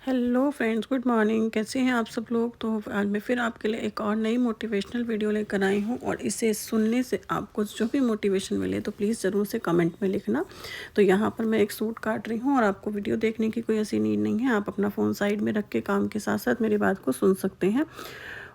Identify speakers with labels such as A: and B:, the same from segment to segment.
A: Hello friends, good morning. कैसे हैं आप सब लोग। तो आज मैं फिर आपके लिए एक और नई मोटिवेशनल वीडियो लेकर आई हूँ और इसे सुनने से आपको जो भी मोटिवेशन मिले तो प्लीज़ ज़रूर से कमेंट में लिखना। तो यहाँ पर मैं एक सूट काट रही हूँ और आपको वीडियो देखने की कोई ऐसी नीड नहीं है। आप अपना फ़ोन साइड में रख के काम के साथ साथ मेरी बात को सुन सकते हैं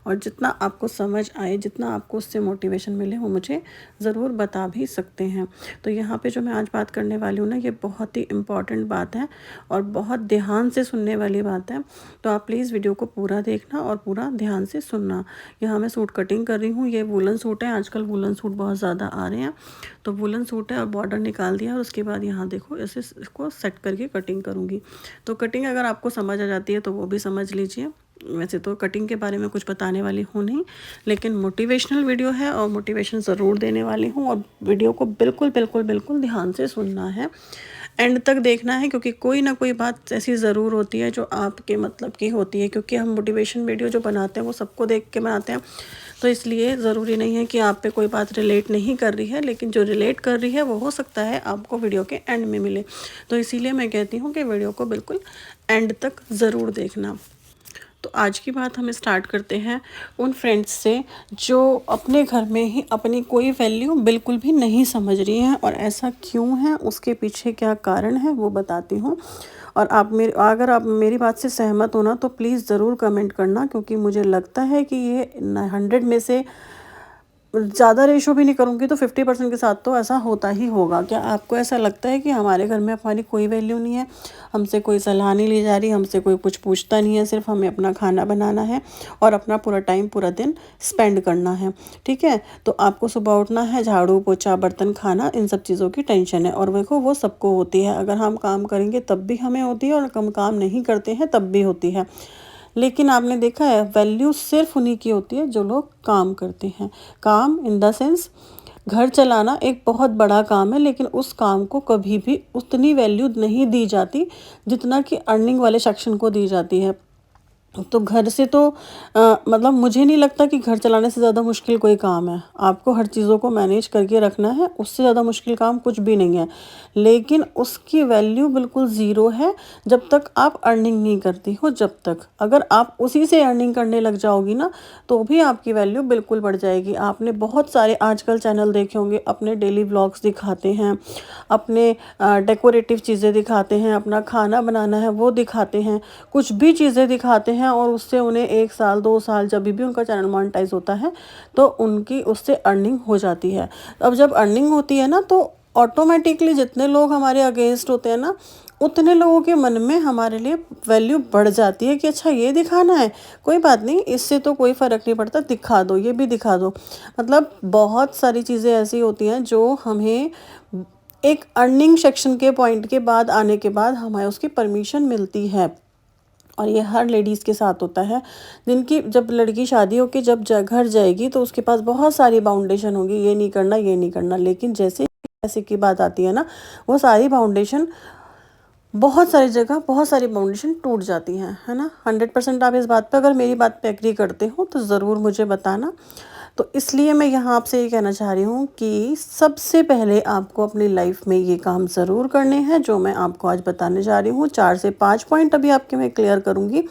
A: और जितना आपको समझ आए, जितना आपको उससे मोटिवेशन मिले वो मुझे ज़रूर बता भी सकते हैं। तो यहाँ पे जो मैं आज बात करने वाली हूँ ना, ये बहुत ही इम्पॉर्टेंट बात है और बहुत ध्यान से सुनने वाली बात है। तो आप प्लीज़ वीडियो को पूरा देखना और पूरा ध्यान से सुनना। यहाँ मैं सूट कटिंग कर रही हूँ। ये वूलन सूट है, आजकल वूलन सूट बहुत ज़्यादा आ रहे हैं। तो वूलन सूट है और बॉर्डर निकाल दिया और उसके बाद यहाँ देखो ऐसे इसको सेट करके कटिंग करूँगी। तो कटिंग अगर आपको समझ आ जाती है तो वो भी समझ लीजिए। वैसे तो कटिंग के बारे में कुछ बताने वाली हूँ नहीं, लेकिन मोटिवेशनल वीडियो है और मोटिवेशन ज़रूर देने वाली हूँ। और वीडियो को बिल्कुल बिल्कुल बिल्कुल ध्यान से सुनना है, एंड तक देखना है, क्योंकि कोई ना कोई बात ऐसी ज़रूर होती है जो आपके मतलब की होती है। क्योंकि हम मोटिवेशन वीडियो जो बनाते हैं वो सबको देख के बनाते हैं, तो इसलिए ज़रूरी नहीं है कि आप पे कोई बात रिलेट नहीं कर रही है, लेकिन जो रिलेट कर रही है वो हो सकता है आपको वीडियो के एंड में मिले। तो इसीलिए मैं कहती हूँ कि वीडियो को बिल्कुल एंड तक ज़रूर देखना। तो आज की बात हम स्टार्ट करते हैं उन फ्रेंड्स से जो अपने घर में ही अपनी कोई वैल्यू बिल्कुल भी नहीं समझ रही हैं, और ऐसा क्यों है, उसके पीछे क्या कारण है वो बताती हूँ। और अगर आप मेरी बात से सहमत हो ना तो प्लीज़ ज़रूर कमेंट करना, क्योंकि मुझे लगता है कि ये 100 में से ज़्यादा रेशो भी नहीं करूँगी तो 50% के साथ तो ऐसा होता ही होगा। क्या आपको ऐसा लगता है कि हमारे घर में हमारी कोई वैल्यू नहीं है, हमसे कोई सलाह नहीं ली जा रही, हमसे कोई कुछ पूछता नहीं है, सिर्फ हमें अपना खाना बनाना है और अपना पूरा टाइम पूरा दिन स्पेंड करना है। ठीक है, तो आपको सुबह उठना है, झाड़ू पोछा बर्तन खाना, इन सब चीज़ों की टेंशन है। और देखो वो सबको होती है, अगर हम काम करेंगे तब भी हमें होती है और हम काम नहीं करते हैं तब भी होती है। लेकिन आपने देखा है वैल्यू सिर्फ उन्हीं की होती है जो लोग काम करते हैं। काम इन द सेंस घर चलाना एक बहुत बड़ा काम है, लेकिन उस काम को कभी भी उतनी वैल्यू नहीं दी जाती जितना कि अर्निंग वाले सेक्शन को दी जाती है। तो घर से तो मतलब मुझे नहीं लगता कि घर चलाने से ज़्यादा मुश्किल कोई काम है। आपको हर चीज़ों को मैनेज करके रखना है, उससे ज़्यादा मुश्किल काम कुछ भी नहीं है। लेकिन उसकी वैल्यू बिल्कुल ज़ीरो है जब तक आप अर्निंग नहीं करती हो। जब तक अगर आप उसी से अर्निंग करने लग जाओगी ना तो भी आपकी वैल्यू बिल्कुल बढ़ जाएगी। आपने बहुत सारे आजकल चैनल देखे होंगे, अपने डेली व्लॉग्स दिखाते हैं, अपने डेकोरेटिव चीज़ें दिखाते हैं, अपना खाना बनाना है वो दिखाते हैं, कुछ भी चीज़ें दिखाते हैं और उससे उन्हें 1 साल 2 साल जब भी उनका चैनल मोनेटाइज होता है तो उनकी उससे अर्निंग हो जाती है। अब जब अर्निंग होती है ना तो ऑटोमेटिकली जितने लोग हमारे अगेंस्ट होते हैं ना उतने लोगों के मन में हमारे लिए वैल्यू बढ़ जाती है कि अच्छा ये दिखाना है, कोई बात नहीं, इससे तो कोई फ़र्क नहीं पड़ता, दिखा दो, ये भी दिखा दो। मतलब बहुत सारी चीज़ें ऐसी होती हैं जो हमें एक अर्निंग सेक्शन के पॉइंट के बाद आने के बाद हमें उसकी परमिशन मिलती है। और ये हर लेडीज़ के साथ होता है, जिनकी जब लड़की शादी होकर जब घर जाएगी तो उसके पास बहुत सारी बाउंडेशन होगी, ये नहीं करना ये नहीं करना। लेकिन जैसे पैसे की बात आती है ना, वो सारी बाउंडेशन बहुत सारी जगह बहुत सारी बाउंडेशन टूट जाती हैं, है ना। 100% आप इस बात पे अगर मेरी बात पे एग्री करते हो तो ज़रूर मुझे बताना। तो इसलिए मैं यहाँ आपसे ये कहना चाह रही हूँ कि सबसे पहले आपको अपनी लाइफ में ये काम ज़रूर करने हैं जो मैं आपको आज बताने जा रही हूँ। 4 से 5 पॉइंट अभी आपके मैं क्लियर करूँगी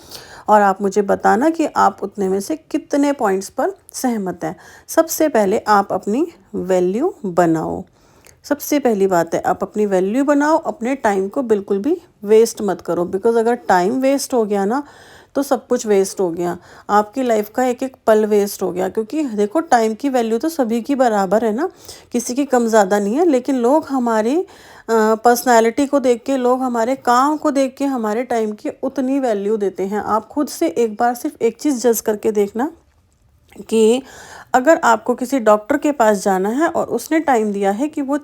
A: और आप मुझे बताना कि आप उतने में से कितने पॉइंट्स पर सहमत हैं। सबसे पहले आप अपनी वैल्यू बनाओ। सबसे पहली बात है आप अपनी वैल्यू बनाओ, अपने टाइम को बिल्कुल भी वेस्ट मत करो। बिकॉज़ अगर टाइम वेस्ट हो गया ना तो सब कुछ वेस्ट हो गया, आपकी लाइफ का एक एक पल वेस्ट हो गया। क्योंकि देखो टाइम की वैल्यू तो सभी की बराबर है ना, किसी की कम ज़्यादा नहीं है। लेकिन लोग हमारी पर्सनालिटी को देख के, लोग हमारे काम को देख के हमारे टाइम की उतनी वैल्यू देते हैं। आप खुद से एक बार सिर्फ एक चीज़ जज करके देखना कि अगर आपको किसी डॉक्टर के पास जाना है और उसने टाइम दिया है कि वो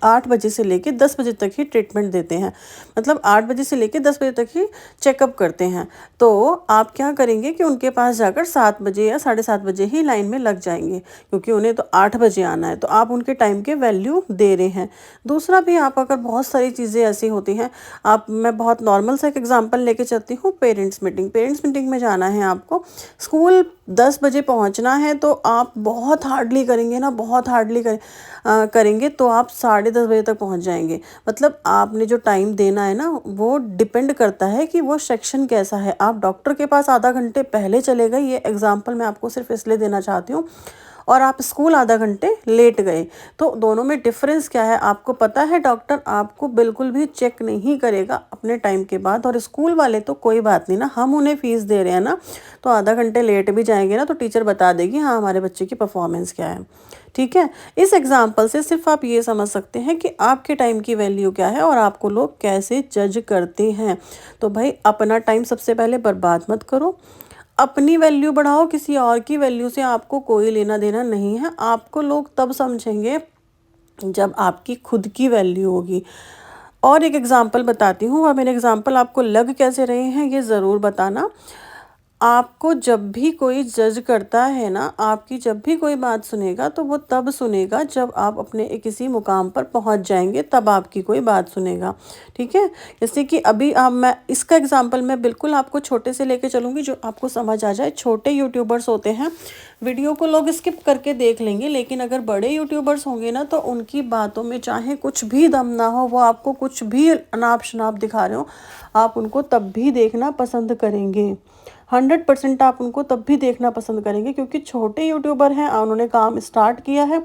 A: 8 बजे से लेके 10 बजे तक ही ट्रीटमेंट देते हैं, मतलब 8 बजे से लेके 10 बजे तक ही चेकअप करते हैं, तो आप क्या करेंगे कि उनके पास जाकर 7 बजे या 7:30 बजे ही लाइन में लग जाएंगे, क्योंकि उन्हें तो 8 बजे आना है। तो आप उनके टाइम के वैल्यू दे रहे हैं। दूसरा भी, आप अगर बहुत सारी चीज़ें ऐसी होती हैं, मैं बहुत नॉर्मल सा एक एग्जांपल लेके चलती हूँ। पेरेंट्स मीटिंग में जाना है आपको, स्कूल 10 बजे पहुंचना है तो आप बहुत हार्डली करेंगे ना, बहुत हार्डली करेंगे तो आप 10:30 बजे तक पहुंच जाएंगे। मतलब आपने जो टाइम देना है ना, वो डिपेंड करता है कि वो सेक्शन कैसा है। आप डॉक्टर के पास आधा घंटे पहले चले गए, ये एग्जांपल मैं आपको सिर्फ इसलिए देना चाहती हूँ, और आप स्कूल आधा घंटे लेट गए, तो दोनों में डिफरेंस क्या है आपको पता है। डॉक्टर आपको बिल्कुल भी चेक नहीं करेगा अपने टाइम के बाद, और स्कूल वाले तो कोई बात नहीं ना, हम उन्हें फीस दे रहे हैं ना, तो आधा घंटे लेट भी जाएंगे ना तो टीचर बता देगी हाँ हमारे बच्चे की परफॉर्मेंस क्या है। ठीक है, इस एग्जाम्पल से सिर्फ आप ये समझ सकते हैं कि आपके टाइम की वैल्यू क्या है और आपको लोग कैसे जज करते हैं। तो भाई अपना टाइम सबसे पहले बर्बाद मत करो, अपनी वैल्यू बढ़ाओ, किसी और की वैल्यू से आपको कोई लेना देना नहीं है। आपको लोग तब समझेंगे जब आपकी खुद की वैल्यू होगी। और एक एग्जांपल बताती हूँ, और मेरे एग्जांपल आपको लग कैसे रहे हैं ये ज़रूर बताना। आपको जब भी कोई जज करता है ना, आपकी जब भी कोई बात सुनेगा तो वो तब सुनेगा जब आप अपने किसी मुकाम पर पहुंच जाएंगे, तब आपकी कोई बात सुनेगा। ठीक है, जैसे कि अभी आप, मैं इसका एग्जांपल मैं बिल्कुल आपको छोटे से लेके चलूँगी जो आपको समझ आ जाए। छोटे यूट्यूबर्स होते हैं, वीडियो को लोग स्किप करके देख लेंगे, लेकिन अगर बड़े यूट्यूबर्स होंगे ना तो उनकी बातों में चाहे कुछ भी दम ना हो, वो आपको कुछ भी अनाप शनाप दिखा रहे हो, आप उनको तब भी देखना पसंद करेंगे। 100% आप उनको तब भी देखना पसंद करेंगे, क्योंकि छोटे यूट्यूबर हैं, उन्होंने काम स्टार्ट किया है,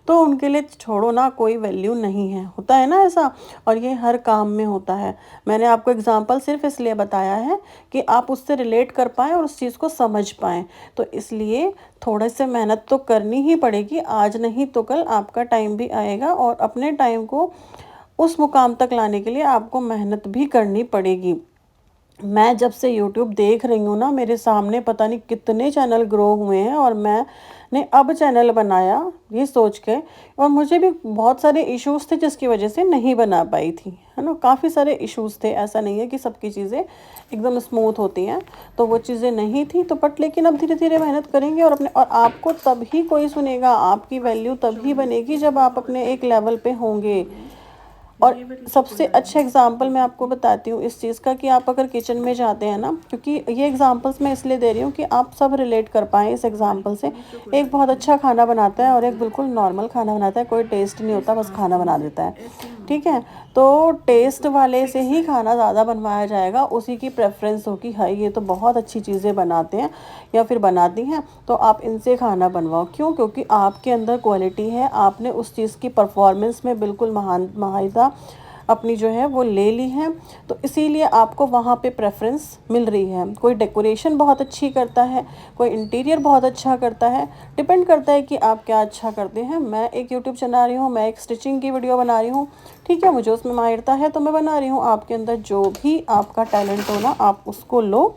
A: तो उनके लिए छोड़ो ना कोई वैल्यू नहीं है। होता है ना ऐसा, और ये हर काम में होता है। मैंने आपको एग्जांपल सिर्फ इसलिए बताया है कि आप उससे रिलेट कर पाएँ और उस चीज़ को समझ पाएँ। तो इसलिए थोड़े से मेहनत तो करनी ही पड़ेगी, आज नहीं तो कल आपका टाइम भी आएगा, और अपने टाइम को उस मुकाम तक लाने के लिए आपको मेहनत भी करनी पड़ेगी। मैं जब से YouTube देख रही हूँ ना, मेरे सामने पता नहीं कितने चैनल ग्रो हुए हैं, और मैंने अब चैनल बनाया ये सोच के, और मुझे भी बहुत सारे इश्यूज थे जिसकी वजह से नहीं बना पाई थी, है ना। काफ़ी सारे इश्यूज थे, ऐसा नहीं है कि सबकी चीज़ें एकदम स्मूथ होती हैं, तो वो चीज़ें नहीं थी तो बट लेकिन अब धीरे धीरे मेहनत करेंगे, और अपने, और आपको तभी कोई सुनेगा, आपकी वैल्यू तभी बनेगी जब आप अपने एक लेवल पे होंगे। और सबसे अच्छा एग्जाम्पल मैं आपको बताती हूँ इस चीज़ का, कि आप अगर किचन में जाते हैं ना, क्योंकि ये एग्जांपल्स मैं इसलिए दे रही हूँ कि आप सब रिलेट कर पाएँ इस एग्जांपल से। एक बहुत अच्छा खाना बनाता है और एक बिल्कुल नॉर्मल खाना बनाता है, कोई टेस्ट नहीं होता, बस खाना बना देता है। ठीक है, तो टेस्ट वाले से ही खाना ज़्यादा बनवाया जाएगा, उसी की प्रेफरेंस होगी, हाई ये तो बहुत अच्छी चीज़ें बनाते हैं या फिर बनाती हैं, तो आप इनसे खाना बनवाओ। क्यों? क्योंकि आपके अंदर क्वालिटी है, आपने उस चीज़ की परफॉर्मेंस में बिल्कुल महारत अपनी जो है वो ले ली है, तो इसीलिए आपको वहाँ पे प्रेफरेंस मिल रही है। कोई डेकोरेशन बहुत अच्छी करता है, कोई इंटीरियर बहुत अच्छा करता है, डिपेंड करता है कि आप क्या अच्छा करते हैं। मैं एक यूट्यूब चला रही हूँ, मैं एक स्टिचिंग की वीडियो बना रही हूँ, ठीक है, मुझे उसमें माहिरता है तो मैं बना रही हूँ। आपके अंदर जो भी आपका टैलेंट हो ना, आप उसको लो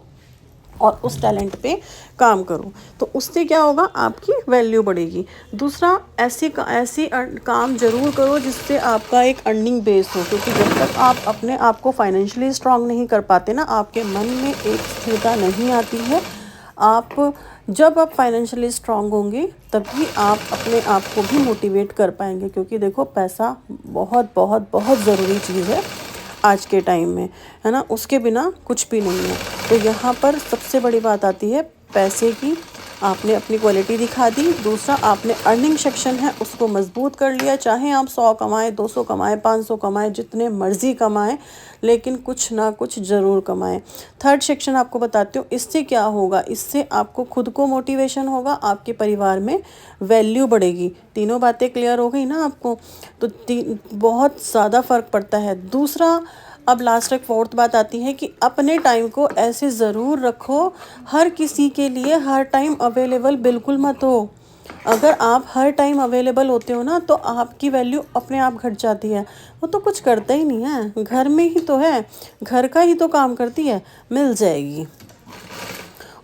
A: और उस टैलेंट पे काम करो, तो उससे क्या होगा, आपकी वैल्यू बढ़ेगी। दूसरा, ऐसी काम जरूर करो जिससे आपका एक अर्निंग बेस हो, क्योंकि जब तक आप अपने आप को फाइनेंशियली स्ट्रांग नहीं कर पाते ना, आपके मन में एक स्थिरता नहीं आती है। जब आप फाइनेंशियली स्ट्रांग होंगे तभी आप अपने आप को भी मोटिवेट कर पाएंगे, क्योंकि देखो पैसा बहुत बहुत बहुत ज़रूरी चीज़ है आज के टाइम में, है ना, उसके बिना कुछ भी नहीं है। तो यहाँ पर सबसे बड़ी बात आती है पैसे की। आपने अपनी क्वालिटी दिखा दी, दूसरा आपने अर्निंग सेक्शन है उसको मजबूत कर लिया, चाहे आप 100 कमाएं, 200 कमाएं, 500 कमाएं, जितने मर्जी कमाएं, लेकिन कुछ ना कुछ ज़रूर कमाएं। थर्ड सेक्शन आपको बताती हूँ, इससे क्या होगा, इससे आपको खुद को मोटिवेशन होगा, आपके परिवार में वैल्यू बढ़ेगी। तीनों बातें क्लियर हो गई ना आपको, तो बहुत ज़्यादा फ़र्क पड़ता है। दूसरा, अब लास्ट एक फोर्थ बात आती है कि अपने टाइम को ऐसे ज़रूर रखो, हर किसी के लिए हर टाइम अवेलेबल बिल्कुल मत हो। अगर आप हर टाइम अवेलेबल होते हो ना, तो आपकी वैल्यू अपने आप घट जाती है। वो तो कुछ करता ही नहीं है, घर में ही तो है, घर का ही तो काम करती है, मिल जाएगी।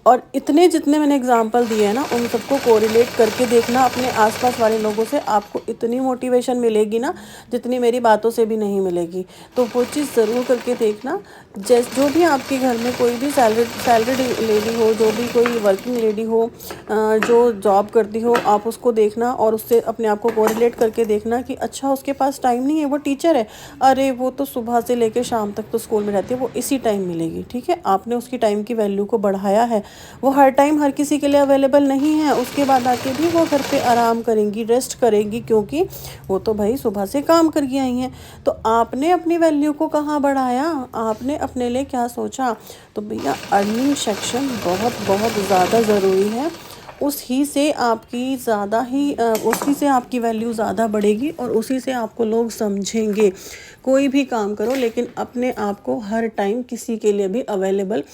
A: और इतने जितने मैंने एग्जांपल दिए हैं ना, उन सबको कोरिलेट करके देखना अपने आसपास वाले लोगों से, आपको इतनी मोटिवेशन मिलेगी ना जितनी मेरी बातों से भी नहीं मिलेगी। तो वो चीज़ ज़रूर करके देखना। जो भी आपके घर में कोई भी सैलरीड लेडी हो, जो भी कोई वर्किंग लेडी हो, जो जॉब करती हो, आप उसको देखना और उससे अपने आप को कोरिलेट करके देखना कि अच्छा उसके पास टाइम नहीं है, वो टीचर है, अरे वो तो सुबह से लेकर शाम तक तो स्कूल में रहती है, वो इसी टाइम मिलेगी। ठीक है, आपने उसकी टाइम की वैल्यू को बढ़ाया है। वो हर टाइम हर किसी के लिए अवेलेबल नहीं है, उसके बाद आके भी वो घर पे आराम करेंगी, रेस्ट करेंगी, क्योंकि वो तो भाई सुबह से काम करके आई हैं। तो आपने अपनी वैल्यू को कहाँ बढ़ाया, आपने अपने लिए क्या सोचा? तो भैया अर्निंग सेक्शन बहुत बहुत ज़्यादा ज़रूरी है। उसी से आपकी वैल्यू ज़्यादा बढ़ेगी और उसी से आपको लोग समझेंगे। कोई भी काम करो, लेकिन अपने आप को हर टाइम किसी के लिए भी अवेलेबल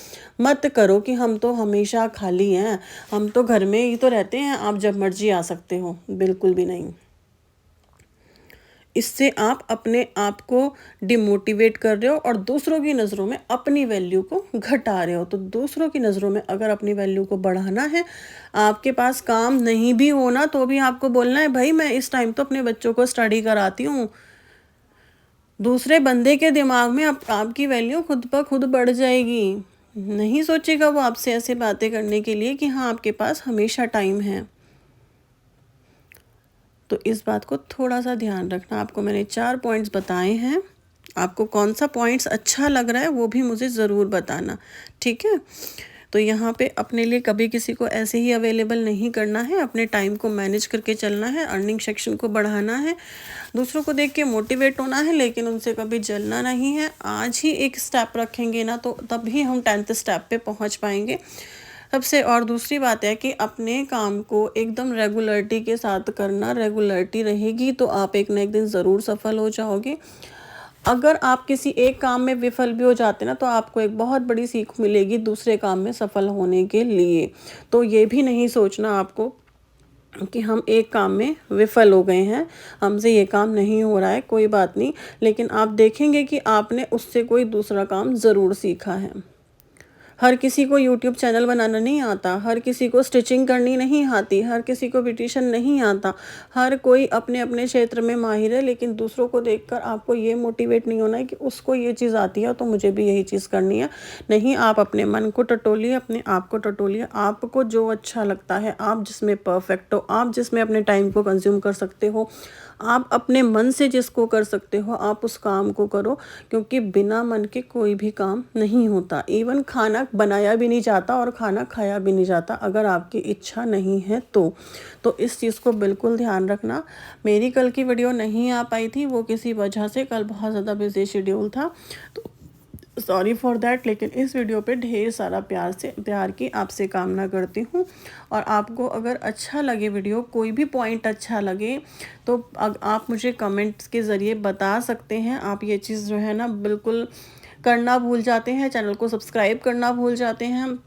A: मत करो कि हम तो हमेशा खाली हैं, हम तो घर में ही तो रहते हैं, आप जब मर्जी आ सकते हो। बिल्कुल भी नहीं। इससे आप अपने आप को डिमोटिवेट कर रहे हो और दूसरों की नज़रों में अपनी वैल्यू को घटा रहे हो। तो दूसरों की नज़रों में अगर अपनी वैल्यू को बढ़ाना है, आपके पास काम नहीं भी होना तो भी आपको बोलना है भाई मैं इस टाइम तो अपने बच्चों को स्टडी कराती हूँ। दूसरे बंदे के दिमाग में आपकी वैल्यू खुद ब खुद बढ़ जाएगी। नहीं सोचेगा वो आपसे ऐसे बातें करने के लिए कि हाँ आपके पास हमेशा टाइम है। तो इस बात को थोड़ा सा ध्यान रखना। आपको मैंने 4 पॉइंट्स बताए हैं, आपको कौन सा पॉइंट्स अच्छा लग रहा है वो भी मुझे ज़रूर बताना। ठीक है, तो यहाँ पे अपने लिए कभी किसी को ऐसे ही अवेलेबल नहीं करना है, अपने टाइम को मैनेज करके चलना है, अर्निंग सेक्शन को बढ़ाना है, दूसरों को देख के मोटिवेट होना है, लेकिन उनसे कभी जलना नहीं है। आज ही एक स्टेप रखेंगे ना तो तभी हम 10th स्टेप पे पहुँच पाएंगे सबसे। और दूसरी बात है कि अपने काम को एकदम रेगुलरिटी के साथ करना। रेगुलरिटी रहेगी तो आप एक ना एक दिन ज़रूर सफल हो जाओगे। अगर आप किसी एक काम में विफल भी हो जाते ना तो आपको एक बहुत बड़ी सीख मिलेगी दूसरे काम में सफल होने के लिए। तो ये भी नहीं सोचना आपको कि हम एक काम में विफल हो गए हैं, हमसे ये काम नहीं हो रहा है, कोई बात नहीं, लेकिन आप देखेंगे कि आपने उससे कोई दूसरा काम ज़रूर सीखा है। हर किसी को यूट्यूब चैनल बनाना नहीं आता, हर किसी को स्टिचिंग करनी नहीं आती, हर किसी को ब्यूटिशियन नहीं आता। हर कोई अपने अपने क्षेत्र में माहिर है, लेकिन दूसरों को देखकर आपको ये मोटिवेट नहीं होना है कि उसको ये चीज़ आती है तो मुझे भी यही चीज़ करनी है। नहीं, आप अपने मन को टटोलिए, अपने आप को टटोलिए। आपको जो अच्छा लगता है, आप जिसमें परफेक्ट हो, आप जिसमें अपने टाइम को कंज्यूम कर सकते हो, आप अपने मन से जिसको कर सकते हो, आप उस काम को करो, क्योंकि बिना मन के कोई भी काम नहीं होता। इवन खाना बनाया भी नहीं जाता और खाना खाया भी नहीं जाता अगर आपकी इच्छा नहीं है तो इस चीज़ को बिल्कुल ध्यान रखना। मेरी कल की वीडियो नहीं आ पाई थी, वो किसी वजह से कल बहुत ज़्यादा बिजी शेड्यूल था, तो सॉरी फॉर दैट। लेकिन इस वीडियो पे ढेर सारा प्यार की आपसे कामना करती हूँ। और आपको अगर अच्छा लगे वीडियो, कोई भी पॉइंट अच्छा लगे, तो आप मुझे कमेंट्स के ज़रिए बता सकते हैं। आप ये चीज़ जो है ना बिल्कुल करना भूल जाते हैं, चैनल को सब्सक्राइब करना भूल जाते हैं,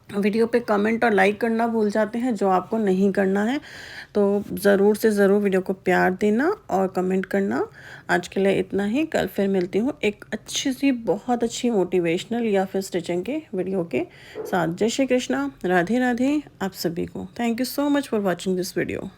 A: वीडियो पे कमेंट और लाइक करना भूल जाते हैं, जो आपको नहीं करना है। तो ज़रूर से ज़रूर वीडियो को प्यार देना और कमेंट करना। आज के लिए इतना ही, कल फिर मिलती हूँ एक अच्छी सी बहुत अच्छी मोटिवेशनल या फिर स्टिचिंग के वीडियो के साथ। जय श्री कृष्णा, राधे राधे आप सभी को। Thank you so much for watching this video.